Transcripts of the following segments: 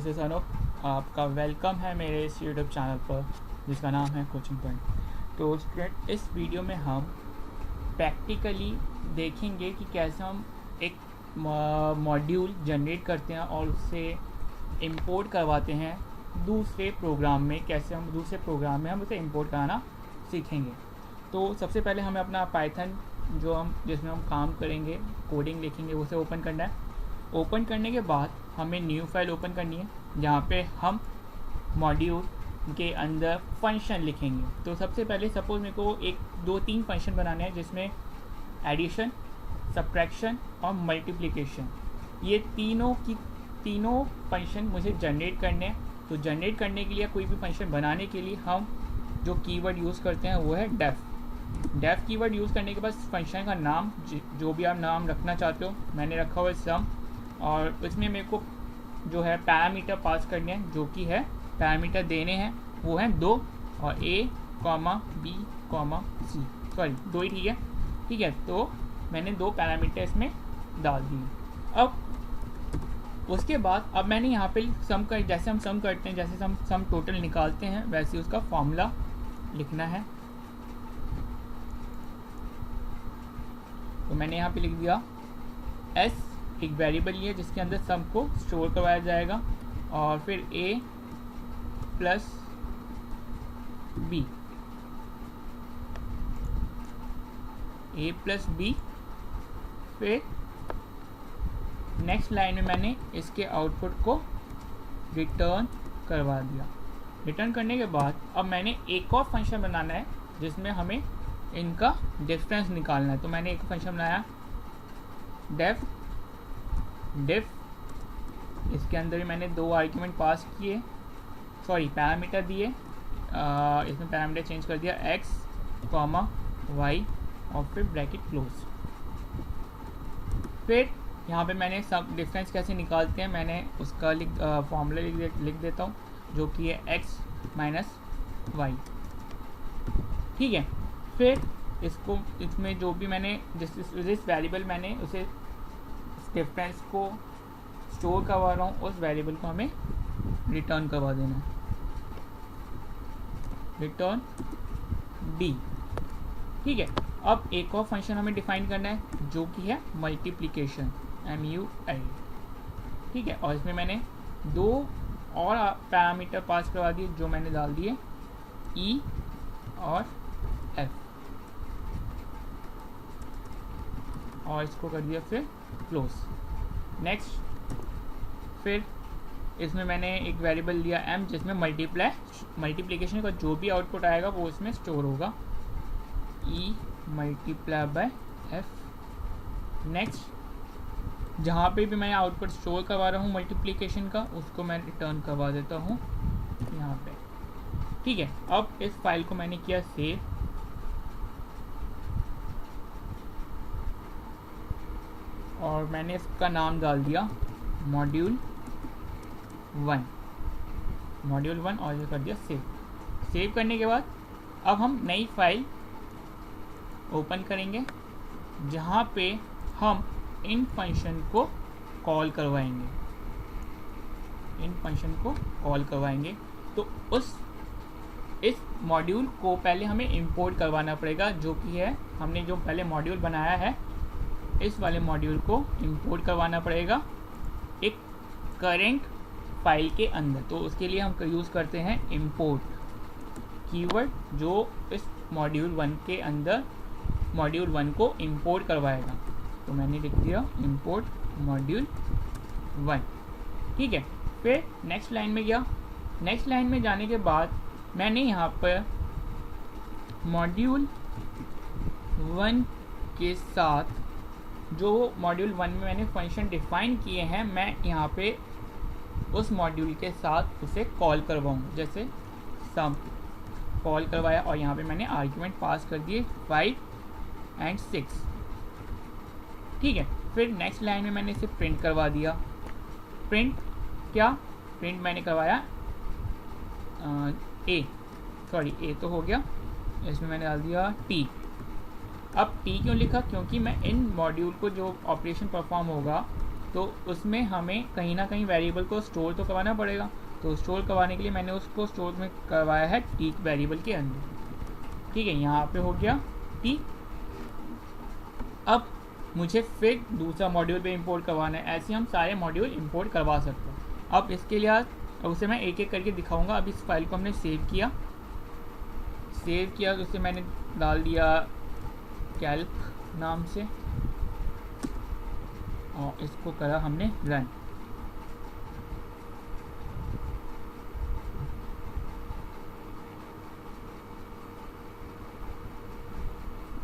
Mrs Anoop, आपका welcome है मेरे इस यूट्यूब चैनल पर जिसका नाम है कोचिंग पॉइंट। तो स्टूडेंट, इस वीडियो में हम प्रैक्टिकली देखेंगे कि कैसे हम एक मॉड्यूल जनरेट करते हैं और उससे इंपोर्ट करवाते हैं दूसरे प्रोग्राम में। कैसे हम दूसरे प्रोग्राम में हम उसे इंपोर्ट कराना सीखेंगे। तो सबसे पहले हमें अपना पाइथन जिसमें हम काम करेंगे, कोडिंग लिखेंगे, उसे ओपन करना है। ओपन करने के बाद हमें न्यू फाइल ओपन करनी है जहाँ पे हम मॉड्यूल के अंदर फंक्शन लिखेंगे। तो सबसे पहले सपोज मेरे को 1 2 3 फंक्शन बनाने हैं जिसमें एडिशन, सब्ट्रैक्शन और मल्टीप्लिकेशन, ये तीनों फंक्शन मुझे जनरेट करने हैं। तो जनरेट करने के लिए कोई भी फंक्शन बनाने के लिए हम जो कीवर्ड यूज़ करते हैं वो है डेफ कीवर्ड यूज़ करने के बाद फंक्शन का नाम, जो भी आप नाम रखना चाहते हो, मैंने रखा हुआ है सम, और इसमें मेरे को जो है पैरामीटर पास करने हैं, जो कि है पैरामीटर देने हैं वो हैं 2 और a, b, c, सॉरी 2 ही ठीक है। तो मैंने 2 पैरामीटर इसमें डाल दिए। अब उसके बाद अब मैंने यहाँ पे जैसे हम सम करते हैं, जैसे हम सम टोटल निकालते हैं, वैसे उसका फॉर्मूला लिखना है। तो मैंने यहाँ पे लिख दिया s, एक वेरिएबल है जिसके अंदर सम को स्टोर करवाया जाएगा, और फिर a प्लस b, फिर नेक्स्ट लाइन में मैंने इसके आउटपुट को रिटर्न करवा दिया। रिटर्न करने के बाद अब मैंने एक और फंक्शन बनाना है जिसमें हमें इनका डिफरेंस निकालना है। तो मैंने एक फंक्शन बनाया डिफ, इसके अंदर भी मैंने 2 आर्ग्यूमेंट पास किए, पैरामीटर दिए। इसमें पैरामीटर चेंज कर दिया x, y और फिर ब्रैकेट क्लोज। फिर यहाँ पे मैंने सब डिफरेंस कैसे निकालते हैं मैंने उसका फॉर्मूला लिख देता हूँ, जो कि है x माइनस वाई। ठीक है। फिर इसमें जो भी मैंने जिस वेरिएबल मैंने उसे डिफरेंस को स्टोर करवा रहा हूँ, उस वेरिएबल को हमें रिटर्न करवा देना है, रिटर्न d। ठीक है। अब एक और फंक्शन हमें डिफाइन करना है जो कि है मल्टीप्लिकेशन, MUL। ठीक है। और इसमें मैंने 2 और पैरामीटर पास करवा दिए, जो मैंने डाल दिए E और F, और इसको कर दिया फिर क्लोज। नेक्स्ट, फिर इसमें मैंने एक वेरिएबल लिया m, जिसमें मल्टीप्लिकेशन का जो भी आउटपुट आएगा वो इसमें स्टोर होगा, E multiply by F। Next, जहाँ पे भी मैं आउटपुट स्टोर करवा रहा हूँ मल्टीप्लिकेशन का, उसको मैं रिटर्न करवा देता हूँ यहाँ पे। ठीक है। अब इस फाइल को मैंने किया सेव, और मैंने इसका नाम डाल दिया मॉड्यूल 1, और ये कर दिया सेव। सेव करने के बाद अब हम नई फाइल ओपन करेंगे जहाँ पे हम इन फंक्शन को कॉल करवाएंगे। तो इस मॉड्यूल को पहले हमें इंपोर्ट करवाना पड़ेगा, जो कि है हमने जो पहले मॉड्यूल बनाया है, इस वाले मॉड्यूल को इंपोर्ट करवाना पड़ेगा एक करेंट फाइल के अंदर। तो उसके लिए हम यूज़ करते हैं इंपोर्ट कीवर्ड, जो इस मॉड्यूल 1 के अंदर मॉड्यूल 1 को इंपोर्ट करवाएगा। तो मैंने लिख दिया इंपोर्ट मॉड्यूल 1। ठीक है। फिर नेक्स्ट लाइन में गया। नेक्स्ट लाइन में जाने के बाद मैंने यहाँ पर मॉड्यूल 1 के साथ जो मॉड्यूल 1 में मैंने फंक्शन डिफाइन किए हैं, मैं यहाँ पे उस मॉड्यूल के साथ उसे कॉल करवाऊँ। जैसे सम कॉल करवाया, और यहाँ पे मैंने आर्ग्यूमेंट पास कर दिए 5 और 6। ठीक है। फिर नेक्स्ट लाइन में मैंने इसे प्रिंट करवा दिया। प्रिंट मैंने करवाया ए तो हो गया, इसमें मैंने डाल दिया T। अब T क्यों लिखा? क्योंकि मैं इन मॉड्यूल को जो ऑपरेशन परफॉर्म होगा तो उसमें हमें कहीं ना कहीं वेरिएबल को स्टोर तो करवाना पड़ेगा। तो स्टोर करवाने के लिए मैंने उसको स्टोर में करवाया है टी वेरिएबल के अंदर। ठीक है, यहाँ पे हो गया टी। अब मुझे फिर दूसरा मॉड्यूल पे इंपोर्ट करवाना है। ऐसे हम सारे मॉड्यूल इंपोर्ट करवा सकते हैं। अब इसके लिए उसे मैं एक एक करके दिखाऊंगा। अब इस फाइल को हमने सेव किया तो उसे मैंने डाल दिया कैल्क नाम से और इसको करा हमने रन।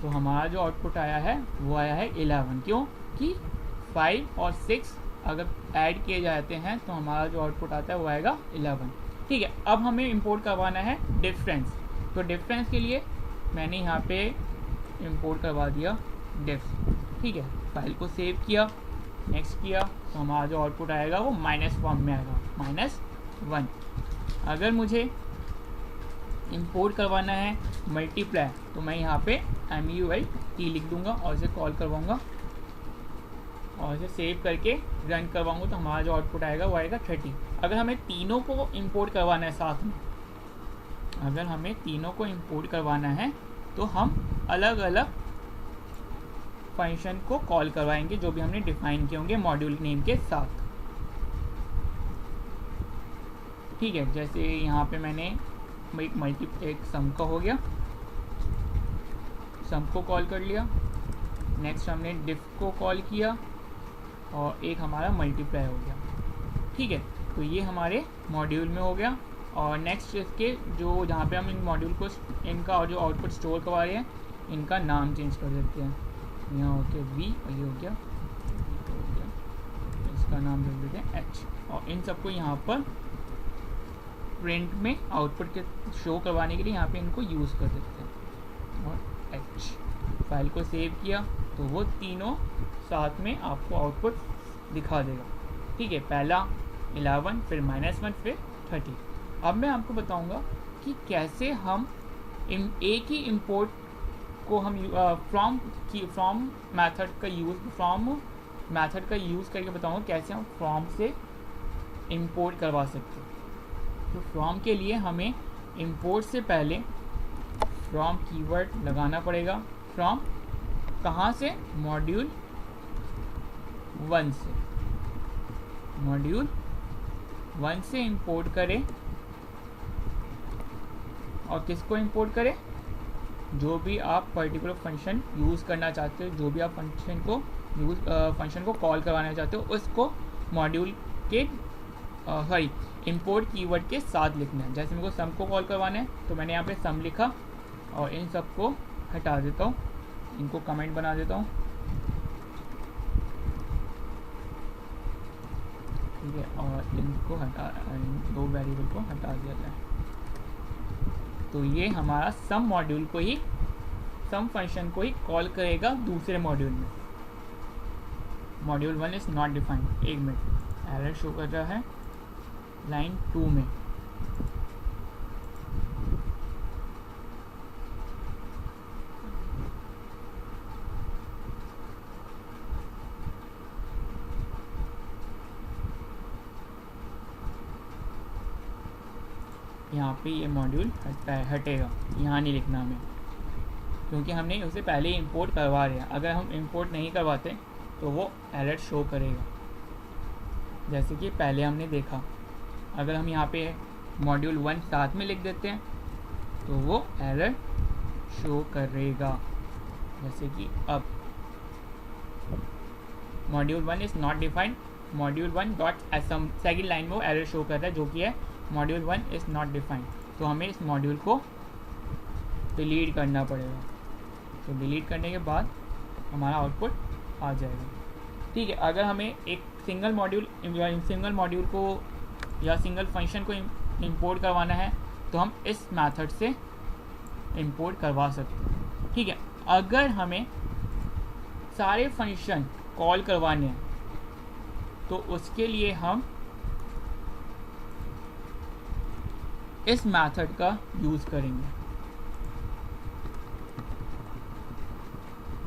तो हमारा जो आउटपुट आया है वो आया है 11, क्योंकि 5 और 6 अगर ऐड किए जाते हैं तो हमारा जो आउटपुट आता है वो आएगा 11। ठीक है, अब हमें इंपोर्ट करवाना है डिफरेंस। तो डिफरेंस के लिए मैंने यहाँ पे इंपोर्ट करवा दिया डिफ। ठीक है, फाइल को सेव किया, नेक्स्ट किया, तो हमारा जो आउटपुट आएगा वो -1 में आएगा, -1। अगर मुझे इंपोर्ट करवाना है मल्टीप्लाई तो मैं यहाँ पे MULT लिख दूंगा और इसे कॉल करवाऊँगा और इसे सेव करके रन करवाऊँगा तो हमारा जो आउटपुट आएगा वो आएगा 30। अगर हमें तीनों को इंपोर्ट करवाना है साथ में, अगर हमें तीनों को इंपोर्ट करवाना है तो हम अलग अलग फंक्शन को कॉल करवाएंगे जो भी हमने डिफाइन किए होंगे मॉड्यूल नेम के साथ। ठीक है, जैसे यहाँ पे मैंने एक सम का हो गया, सम को कॉल कर लिया। नेक्स्ट हमने डिफ को कॉल किया और एक हमारा मल्टीप्लाई हो गया। ठीक है, तो ये हमारे मॉड्यूल में हो गया। और नेक्स्ट इसके जो जहाँ पे हम इन मॉड्यूल को इनका और जो आउटपुट स्टोर करवा रहे हैं इनका नाम चेंज कर देते हैं। यहाँ हो गया V और ये हो गया, इसका नाम दे देते हैं H। और इन सबको यहाँ पर प्रिंट में आउटपुट के शो करवाने के लिए यहाँ पे इनको यूज़ कर देते हैं और H। फाइल को सेव किया तो वो तीनों साथ में आपको आउटपुट दिखा देगा। ठीक है, पहला 11, फिर -1, फिर 30। अब मैं आपको बताऊंगा कि कैसे हम एक ही इंपोर्ट को हम फ्रॉम मेथड का यूज़ करके बताऊंगा कैसे हम फ्रॉम से इंपोर्ट करवा सकते हैं। तो फ्रॉम के लिए हमें इंपोर्ट से पहले फ्रॉम कीवर्ड लगाना पड़ेगा। फ्रॉम कहाँ से? मॉड्यूल 1 से। मॉड्यूल 1 से इंपोर्ट करें और किसको इंपोर्ट करें? जो भी आप पर्टिकुलर फंक्शन यूज़ करना चाहते हो, जो भी आप फंक्शन को कॉल करवाना चाहते हो उसको मॉड्यूल के इंपोर्ट कीवर्ड के साथ लिखना है। जैसे मेरे को सम को कॉल करवाना है तो मैंने यहाँ पे सम लिखा और इन सबको हटा देता हूँ, इनको कमेंट बना देता हूँ। ठीक है, और इनको दो वेरिएबल को हटा दिया जाए। तो ये हमारा सम मॉड्यूल को ही, सम फंक्शन को ही कॉल करेगा दूसरे मॉड्यूल में। Module 1 is not defined. एक मिनट, एरर शो कर रहा है लाइन 2 में। यहाँ पे ये मॉड्यूल हटेगा, यहाँ नहीं लिखना हमें, क्योंकि हमने उसे पहले ही इंपोर्ट करवा रहे हैं। अगर हम इंपोर्ट नहीं करवाते तो वो एरर शो करेगा, जैसे कि पहले हमने देखा। अगर हम यहाँ पे मॉड्यूल 1 साथ में लिख देते हैं तो वो एरर शो करेगा, जैसे कि अब module 1 is not defined, module 1 dot asm, second line में वो एरर शो कर रहा है जो कि है मॉड्यूल 1 इज़ नॉट डिफाइंड। तो हमें इस मॉड्यूल को डिलीट करना पड़ेगा। तो डिलीट करने के बाद हमारा आउटपुट आ जाएगा। ठीक है, अगर हमें एक सिंगल मॉड्यूल को या सिंगल फंक्शन को इंपोर्ट करवाना है तो हम इस मेथड से इंपोर्ट करवा सकते हैं। ठीक है, अगर हमें सारे फंक्शन कॉल करवाने हैं तो उसके लिए हम इस मेथड का यूज़ करेंगे।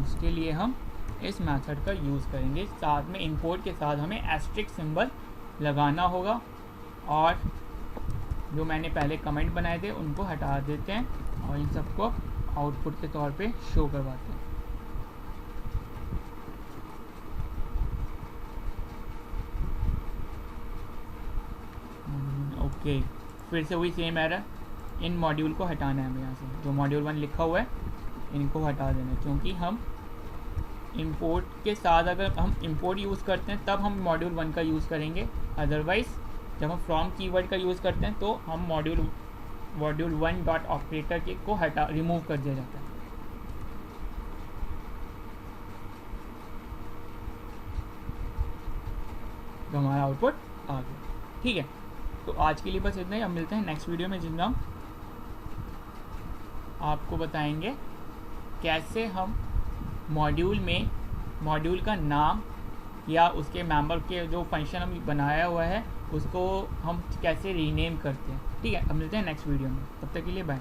उसके लिए हम इस मेथड का यूज़ करेंगे। साथ में इंपोर्ट के साथ हमें एस्ट्रिक सिंबल लगाना होगा और जो मैंने पहले कमेंट बनाए थे उनको हटा देते हैं और इन सबको आउटपुट के तौर पे शो करवाते हैं। ओके, फिर से वही सेम एरर, इन मॉड्यूल को हटाना है हमें यहाँ से, जो मॉड्यूल 1 लिखा हुआ है इनको हटा देना है, क्योंकि हम इंपोर्ट के साथ अगर हम इंपोर्ट यूज़ करते हैं तब हम मॉड्यूल 1 का यूज़ करेंगे, अदरवाइज़ जब हम फ्रॉम कीवर्ड का यूज़ करते हैं तो हम मॉड्यूल 1 डॉट ऑपरेटर के को रिमूव कर दिया जाता है। तो हमारा आउटपुट आ गया। ठीक है, तो आज के लिए बस इतना ही। हम मिलते हैं नेक्स्ट वीडियो में, जिसमें हम आपको बताएंगे कैसे हम मॉड्यूल का नाम या उसके मेंबर के जो फंक्शन हम बनाया हुआ है उसको हम कैसे रीनेम करते हैं। ठीक है, अब मिलते हैं नेक्स्ट वीडियो में, तब तक के लिए बाय।